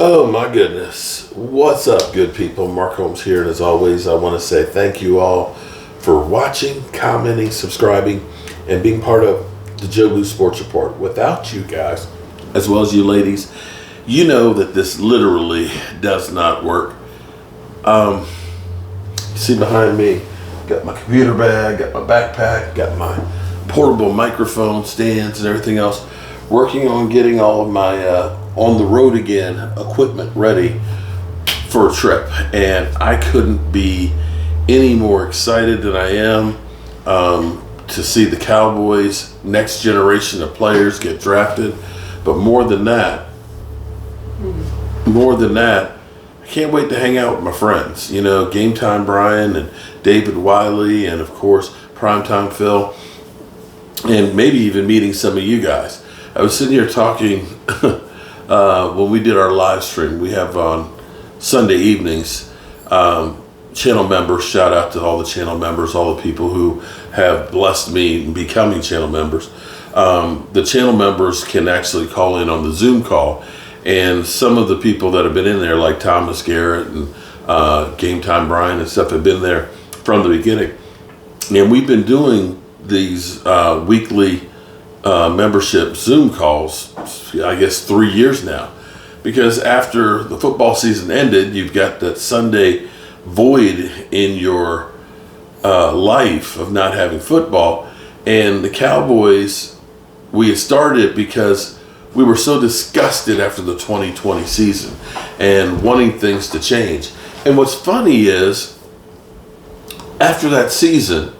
Oh my goodness. What's up, good people? Mark Holmes here, and as always, I want to say thank you all for watching, commenting, subscribing, and being part of the Joe Blue Sports Report. Without you guys, as well as you ladies, you know that this literally does not work. You see behind me, got my computer bag, got my backpack, got my portable microphone stands and everything else, working on getting all of my on the road again equipment ready for a trip. And I couldn't be any more excited than I am to see the Cowboys next generation of players get drafted. But more than that, I can't wait to hang out with my friends. You know, Game Time Brian and David Wiley, and of course Primetime Phil, and maybe even meeting some of you guys. I was sitting here talking when we did our live stream. We have on Sunday evenings channel members. Shout out to all the channel members, all the people who have blessed me in becoming channel members. The channel members can actually call in on the Zoom call, and some of the people that have been in there, like Thomas Garrett and Game Time Brian and stuff, have been there from the beginning. And we've been doing these weekly membership Zoom calls, I guess 3 years now, because after the football season ended, you've got that Sunday void in your life of not having football. And the Cowboys, we had started because we were so disgusted after the 2020 season and wanting things to change. And what's funny is, after that season,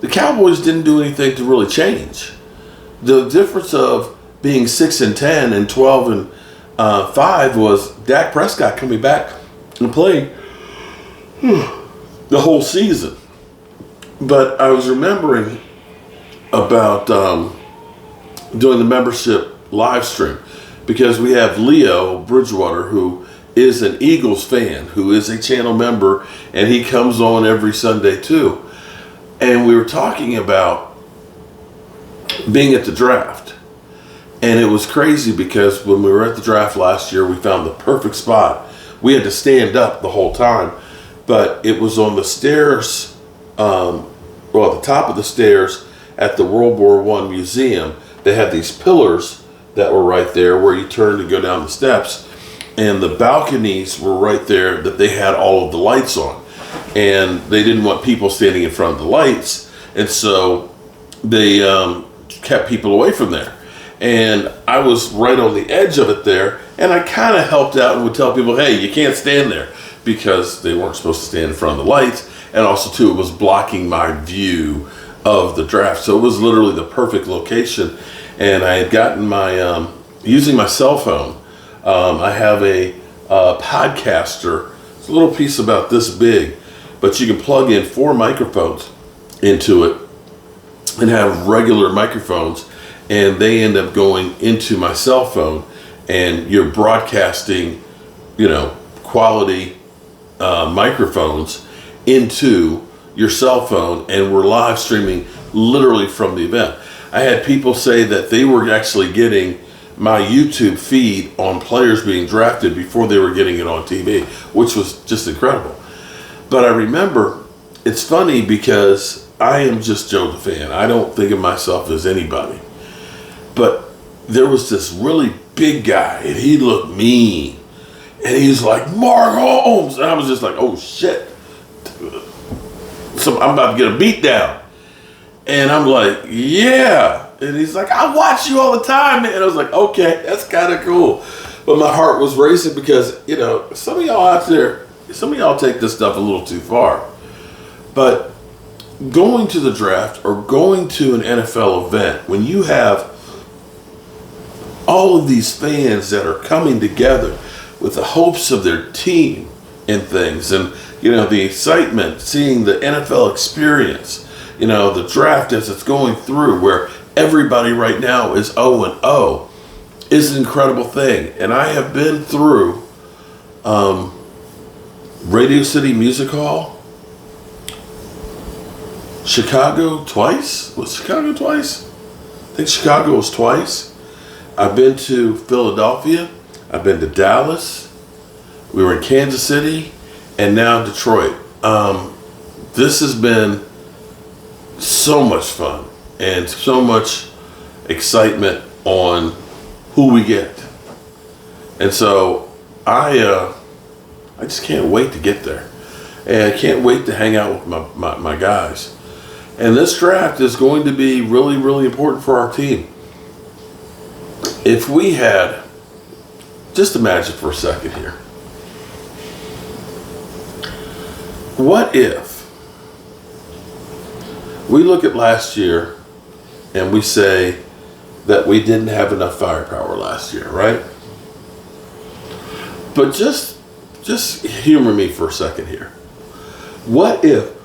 the Cowboys didn't do anything to really change. The difference of being 6-10 and 12-5 was Dak Prescott coming back and playing the whole season. But I was remembering about doing the membership live stream, because we have Leo Bridgewater, who is an Eagles fan, who is a channel member, and he comes on every Sunday too. And we were talking about being at the draft. And it was crazy because when we were at the draft last year, we found the perfect spot. We had to stand up the whole time, but it was on the stairs, at the top of the stairs at the World War I Museum. They had these pillars that were right there where you turn to go down the steps, and the balconies were right there that they had all of the lights on. And they didn't want people standing in front of the lights, and so they kept people away from there. And I was right on the edge of it there, and I kind of helped out and would tell people, hey, you can't stand there, because they weren't supposed to stand in front of the lights, and also too, it was blocking my view of the draft. So it was literally the perfect location. And I had gotten my using my cell phone. I have a podcaster. It's a little piece about this big, but you can plug in 4 microphones into it and have regular microphones, and they end up going into my cell phone, and you're broadcasting, quality microphones into your cell phone, and we're live streaming literally from the event. I had people say that they were actually getting my YouTube feed on players being drafted before they were getting it on TV, which was just incredible. But I remember, it's funny because I am just Joe the fan. I don't think of myself as anybody. But there was this really big guy, and he looked mean. And he was like, Mark Holmes. And I was just like, oh shit. So I'm about to get a beat down. And I'm like, yeah. And he's like, I watch you all the time, man. And I was like, okay, that's kind of cool. But my heart was racing because, some of y'all out there, some of y'all take this stuff a little too far. But going to the draft or going to an NFL event, when you have all of these fans that are coming together with the hopes of their team and things, and, the excitement, seeing the NFL experience, the draft as it's going through, where everybody right now is 0-0, is an incredible thing. And I have been through Radio City Music Hall, Chicago twice. Was Chicago twice? I think Chicago was twice. I've been to Philadelphia. I've been to Dallas. We were in Kansas City, and now Detroit. This has been so much fun and so much excitement on who we get. And so I just can't wait to get there. And I can't wait to hang out with my guys. And this draft is going to be really, really important for our team. If we had, just imagine for a second here, what if we look at last year and we say that we didn't have enough firepower last year, right? But just humor me for a second here. What if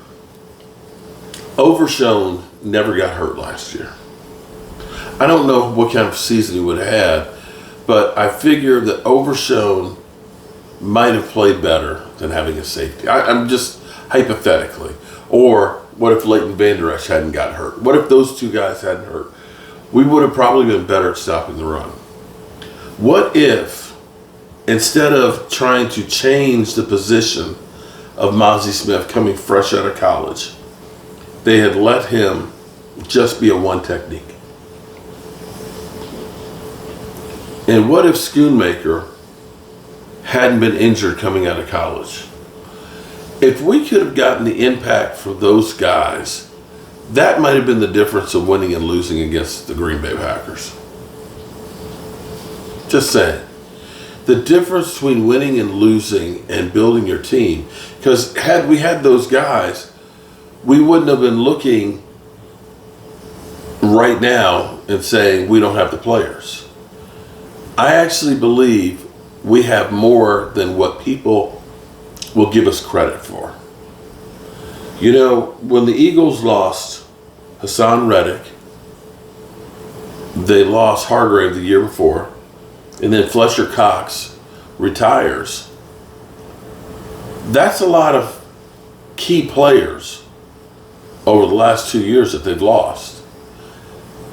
Overshown never got hurt last year? I don't know what kind of season he would have had, but I figure that Overshown might have played better than having a safety. I'm just hypothetically. Or what if Leighton Vander Esch hadn't got hurt? What if those two guys hadn't hurt? We would have probably been better at stopping the run. What if, instead of trying to change the position of Mazi Smith coming fresh out of college, they had let him just be a one technique? And what if Schoonmaker hadn't been injured coming out of college? If we could have gotten the impact for those guys, that might have been the difference of winning and losing against the Green Bay Packers. Just saying. The difference between winning and losing and building your team. Because had we had those guys, we wouldn't have been looking right now and saying we don't have the players. I actually believe we have more than what people will give us credit for. You know, when the Eagles lost Hassan Reddick, they lost Hargrave the year before, and then Fletcher Cox retires. That's a lot of key players over the last 2 years that they've lost.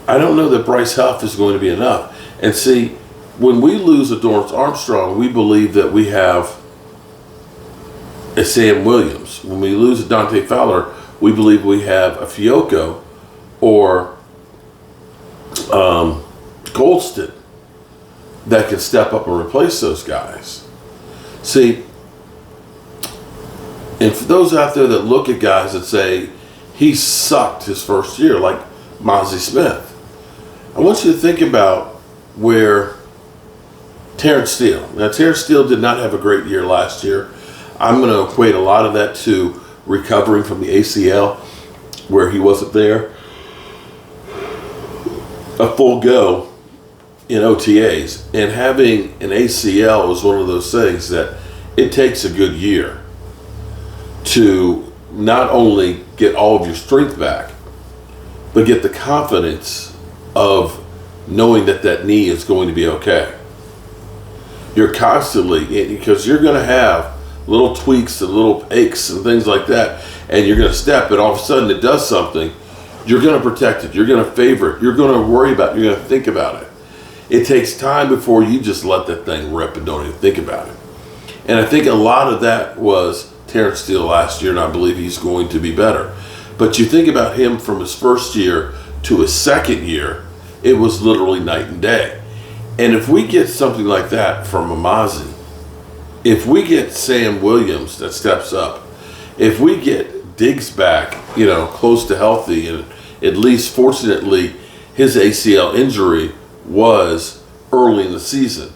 I don't know that Bryce Huff is going to be enough. And see, when we lose a Dorrance Armstrong, we believe that we have a Sam Williams. When we lose a Dante Fowler, we believe we have a Fiocco or Goldston that can step up and replace those guys. See, and for those out there that look at guys that say he sucked his first year, like Mazi Smith, I want you to think about where Terrence Steele. Now, Terrence Steele did not have a great year last year. I'm going to equate a lot of that to recovering from the ACL, where he wasn't there a full go in OTAs. And having an ACL is one of those things that it takes a good year to not only get all of your strength back, but get the confidence of knowing that that knee is going to be okay. You're constantly, because you're going to have little tweaks and little aches and things like that, and you're going to step, and all of a sudden it does something. You're going to protect it. You're going to favor it. You're going to worry about it. You're going to think about it. It takes time before you just let that thing rip and don't even think about it. And I think a lot of that was Terrence Steele last year, and I believe he's going to be better. But you think about him from his first year to his second year, it was literally night and day. And if we get something like that from Amazi, if we get Sam Williams that steps up, if we get Diggs back, close to healthy, and at least fortunately his ACL injury was early in the season,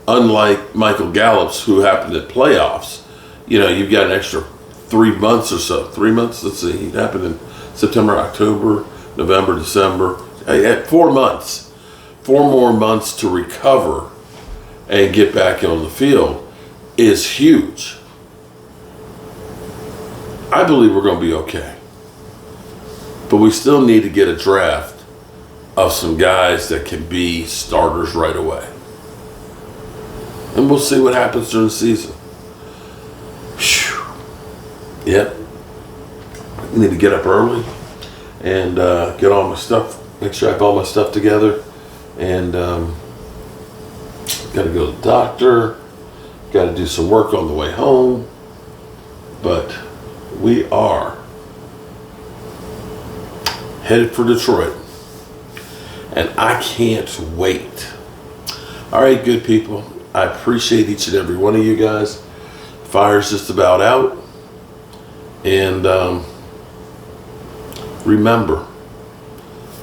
unlike Michael Gallup's, who happened at playoffs. You've got an extra 3 months or so. 3 months, let's see, it happened in September, October, November, December. I had 4 months. 4 more months to recover and get back on the field is huge. I believe we're going to be okay. But we still need to get a draft of some guys that can be starters right away. And we'll see what happens during the season. Whew. Yep. I need to get up early and get all my stuff, make sure I have all my stuff together. And got to go to the doctor, got Got to do some work on the way home. But we are headed for Detroit. And I can't wait. All right, good people. I appreciate each and every one of you guys. Fire's just about out. And remember,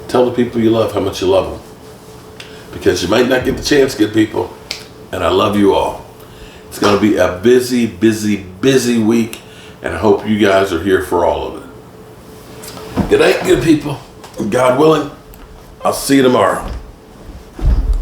tell the people you love how much you love them. Because you might not get the chance, good people. And I love you all. It's going to be a busy, busy, busy week. And I hope you guys are here for all of it. Good night, good people. God willing, I'll see you tomorrow.